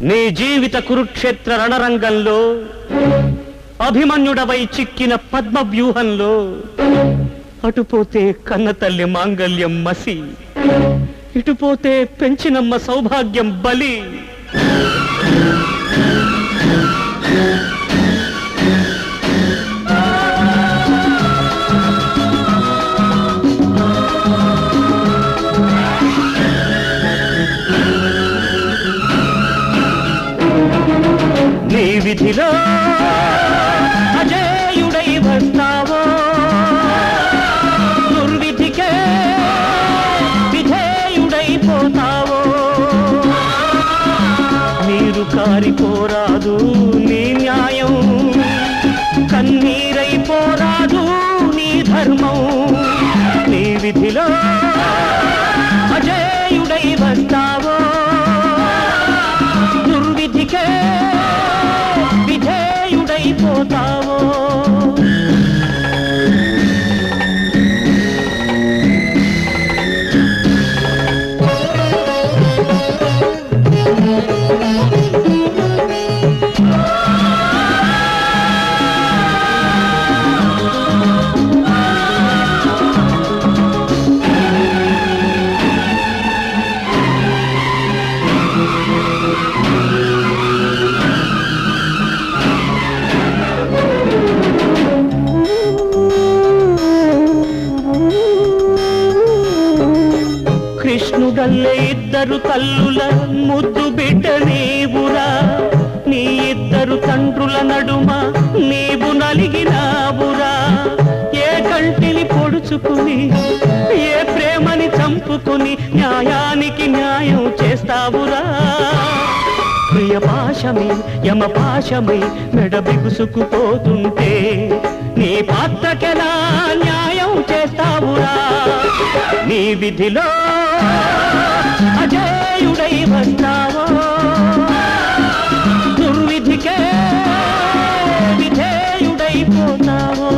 నీ జీవిత కురుక్షేత్ర రణరంగంలో అభిమన్యుడవై చిక్కిన పద్మవ్యూహంలో అటుపోతే కన్నతల్లి మాంగల్యం మసి, ఇటుపోతే పెంచినమ్మ సౌభాగ్యం బలి. నీ విధిలో అజేయుడై వస్తావో, దుర్విధికే విధేయుడైపోతావో. నీరు కారిపోరాదు నీ న్యాయం, కన్నీరైపోరాదు నీ ధర్మం. నీ విధిలో అజేయుడై వస్తావో, దుర్విధికే విధేయుడైపోతావో. కృష్ణుడల్లే ఇద్దరు తల్లుల ముద్దు బిడ్డ నీవురా, నీ ఇద్దరు తండ్రుల నడుమ నీవు నలిగినావురా. ఏ కంటిని పొడుచుకుని ఏ ప్రేమని చంపుకుని న్యాయానికి న్యాయం చేస్తావురా. ప్రియపాశమై యమపాశమై మెడ బిగుసుకుపోతుంటే నీ పాత్రకెలా న్యాయం చేస్తావురా. నీ విధిలో అజేయుడై వస్తావో, దుర్విధికే విధేయుడైపోతావో.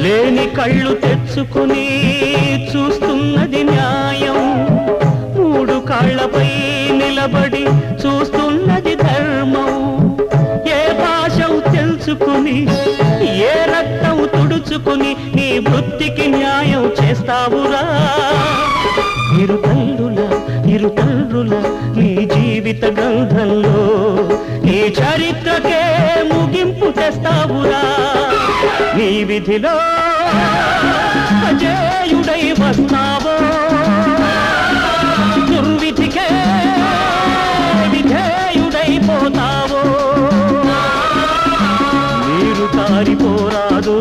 లేని కళ్ళు తెచ్చుకుని చూస్తున్నది న్యాయం, మూడు కాళ్లపై నిలబడి చూస్తున్నది ధర్మం. ఏ భాషవు తెలుసుకుని ఏ రక్తం తుడుచుకుని నీ వృత్తికి న్యాయం చేస్తావురా. ఇరు తల్లుల నీ జీవిత గ్రంథంలో నీ చరిత్రకే ముగింపు తెస్తావురా. నీ విధిలో అజేయుడై వస్తావో, దుర్విధికే విధేయుడైపోతావో. నీరు కారిపోరాదు